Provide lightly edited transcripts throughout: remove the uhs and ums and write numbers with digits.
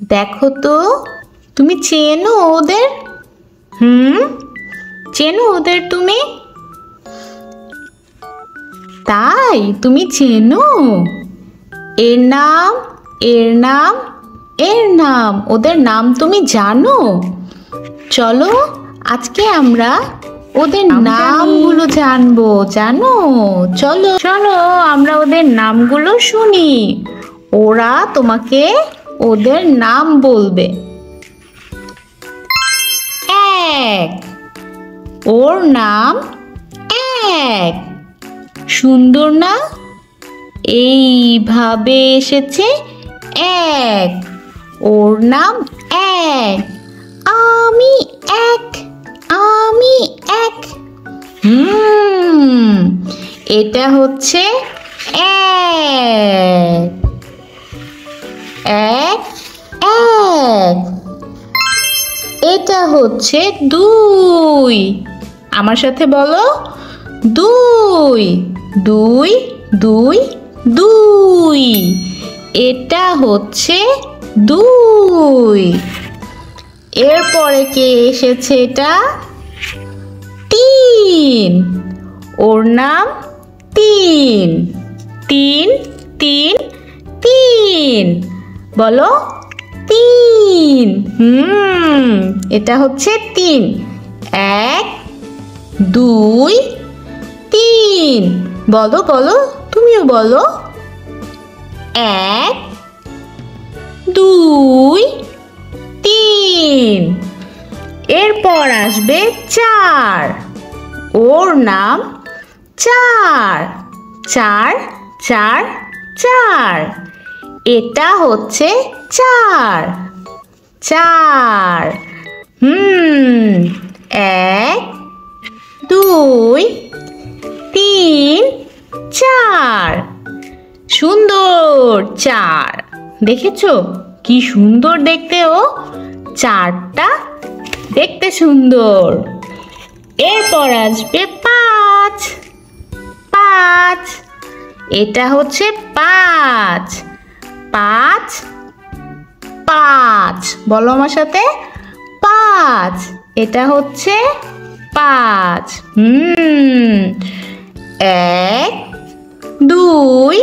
দেখো তো, তুমি চেনো ওদের? চেনো ওদের তুমি? তাই তুমি চেনো? এর নাম, এর নাম, এর নাম, ওদের নাম তুমি জানো? চলো আজকে আমরা ওদের নামগুলো জানবো, জানো? চলো চলো আমরা ওদের নামগুলো শুনি। ওরা তোমাকে ওদের নাম বলবে। এক, ওর নাম এক। সুন্দর না? এইভাবে এসেছে এক। ওর নাম এক। আমি এক, আমি এক। এটা হচ্ছে এক, এক, এক। এটা হচ্ছে দুই। আমার সাথে বলো, দুই, দুই, দুই, দুই। এটা হচ্ছে দুই। এরপরে কে এসেছে? এটা তিন। ওর নাম তিন। তিন, তিন, তিন। বলো, তিন। এটা হচ্ছে তিন। এক, দুই, তিন। বলো বলো, তুমিও বলো। এক, দুই, তিন। এরপর আসবে চার। ওর নাম চার। চার, চার, চার। এটা হচ্ছে চার। চার। এক, দুই, তিন, চার। সুন্দর চার। দেখেছো কি সুন্দর দেখতে? ও চারটা দেখতে সুন্দর। এরপর আসবে পাঁচ। পাঁচ। এটা হচ্ছে পাঁচ। পাঁচ, পাঁচ। বলো আমার সাথে, পাঁচ। এটা হচ্ছে পাঁচ। এক, দুই,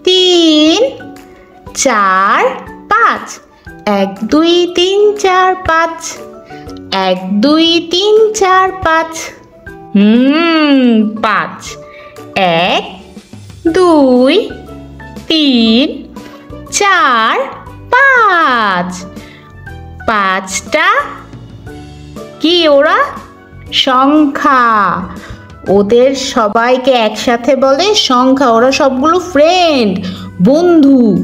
তিন, চার, পাঁচ। এক, দুই, তিন, চার, পাঁচ। এক, দুই, তিন, চার, পাঁচ। পাঁচ। এক, দুই, তিন, চার, পাঁচ। পাঁচটা কি? ওরা সংখ্যা। ওদের সবাইকে একসাথে বলে সংখ্যা। ওরা সবগুলো ফ্রেন্ড, বন্ধু।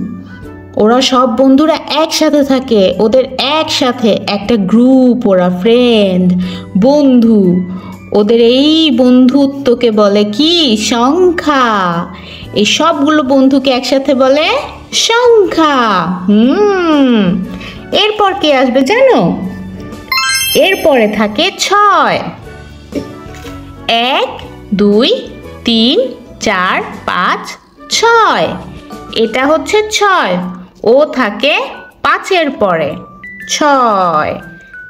ওরা সব বন্ধুরা একসাথে থাকে। ওদের একসাথে একটা গ্রুপ। ওরা ফ্রেন্ড, বন্ধু। ওদের এই বন্ধুত্বকে বলে কি? সংখ্যা। এই সবগুলো বন্ধুকে একসাথে বলে সংখ্যা। এরপর কে আসবে জানো? এরপরে থাকে ছয়। এক, দুই, তিন, চার, পাঁচ, ছয়। এটা হচ্ছে ছয়। ও থাকে পাঁচের পরে। ছয়।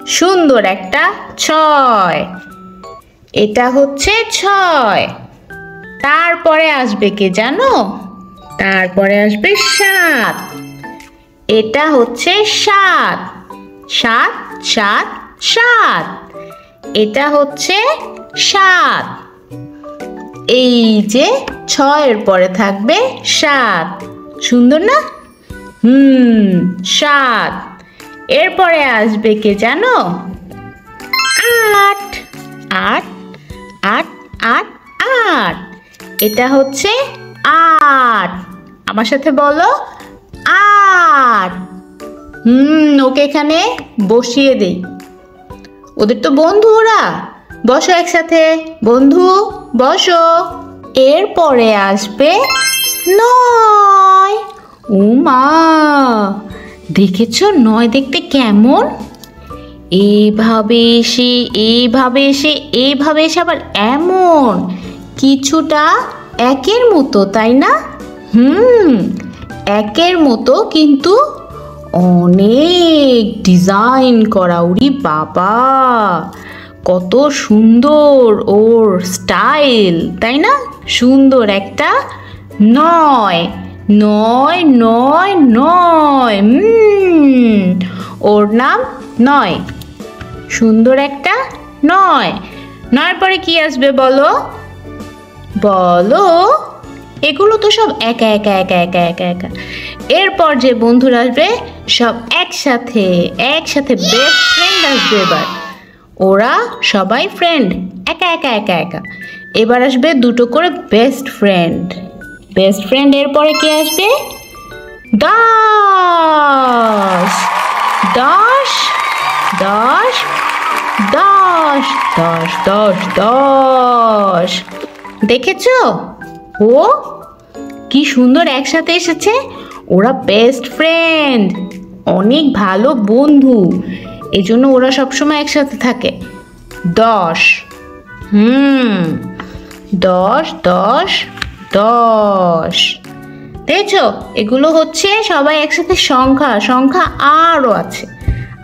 সুন্দর একটা ছয়। এটা হচ্ছে ছয়। তারপরে আসবে কে জানো? তারপরে আসবে সাত। এটা হচ্ছে সাত। সাত, সাত, সাত। এটা হচ্ছে সাত। এই যে ছয়ের পরে থাকবে সাত। সুন্দর না? সাত। এরপরে আসবে কে জানো? আট। আট, আট, আট, আট। এটা হচ্ছে আট। আমার সাথে বলো, আট। ওকে এখানে বসিয়ে দেই। ওদের তো বন্ধু ওরা। বসো একসাথে, বন্ধু বসো। এরপরে আসবে নয়। মা, দেখেছো নয় দেখতে কেমন? এইভাবে এসে, এইভাবে এসে, এইভাবে এসে আবার এমন। কিছুটা একের মতো, তাই না? একের মতো, কিন্তু অনেক ডিজাইন করা। ওরে বাবা, কত সুন্দর ওর স্টাইল, তাই না? সুন্দর একটা 9, 9, 9, 9। ওর নাম 9। সুন্দর একটা 9। 9 পরে কি আসবে বলো? বলো। এগুলো তো সব একা একা একা একা একা একা। এরপর যে বন্ধুরা আসবে সব একসাথে একসাথে, বেস্ট ফ্রেন্ড আসবে এবার। ওরা সবাই ফ্রেন্ড, একা একা একা একা। এবার আসবে দুটো করে বেস্ট ফ্রেন্ড। বেস্ট ফ্রেন্ড এরপরে কে আসবে? 10, 10, 10, 10, 10, 10, 10। দেখেছো ও কি সুন্দর একসাথে এসেছে। ওরা বেস্ট ফ্রেন্ড, অনেক ভালো বন্ধু, এজন্য ওরা সবসময় একসাথে থাকে। 10, 10, 10, 10। দেখছো, এগুলো হচ্ছে সবাই একসাথে সংখ্যা। সংখ্যা আরও আছে,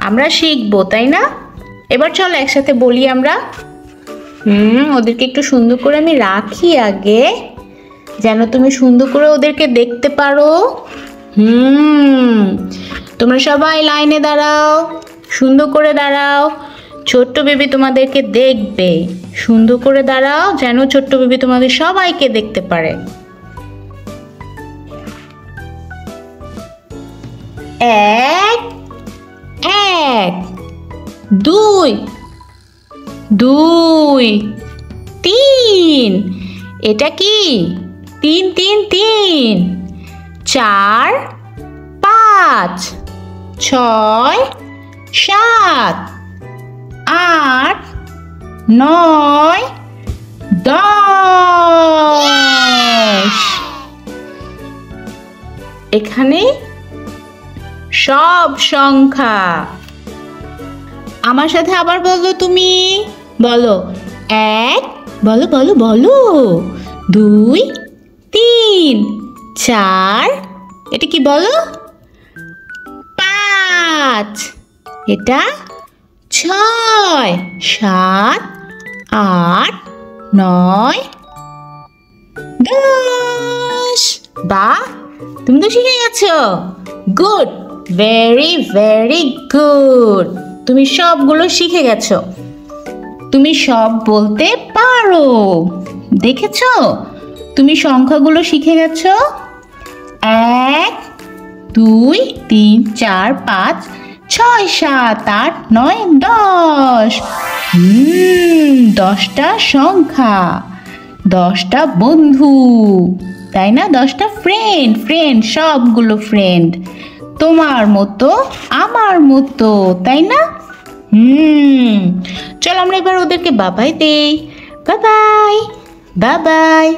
আমরা শিখবো, তাই না? এবার চলো একসাথে বলি আমরা। ওদেরকে একটু সুন্দর করে আমি রাখি আগে, যেন তুমি সুন্দর করে ওদেরকে দেখতে পারো। তোমরা সবাই লাইনে দাঁড়াও, সুন্দর করে দাঁড়াও। ছোট্ট বেবি তোমাদেরকে দেখবে, সুন্দর করে দাঁড়াও যেন ছোট্ট বেবি তোমাদের সবাইকে দেখতে পারে। 1, 1, 2, 2, 3। এটা কি? 3, 3, 3। 4, 5, 6, 7, 8, 9, 10। এখানে সব সংখ্যা। আমার সাথে আবার বলো, তুমি বলো। 1, বলো বলো বলো। 2, 3, 4। এটা কি বলো? 5। এটা 6, 7, 8, 9, 10। বাহ, তুমি তো শিখে গেছো। Good, very very good. তুমি সবগুলো শিখে গেছো, তুমি সব বলতে পারো। দেখেছো, তুমি সংখ্যাগুলো শিখে গেছো। 1, 2, 3, 4, 5, 6, 7, 8, 9, 10। 10টা সংখ্যা, 10টা বন্ধু, তাই না? 10টা ফ্রেন্ড, ফ্রেন্ড সবগুলো ফ্রেন্ড, তোমার মতো আমার মতো, তাই না? চল আমরা এবার ওদেরকে বাবাই দেই। বাবাই, বাবাই।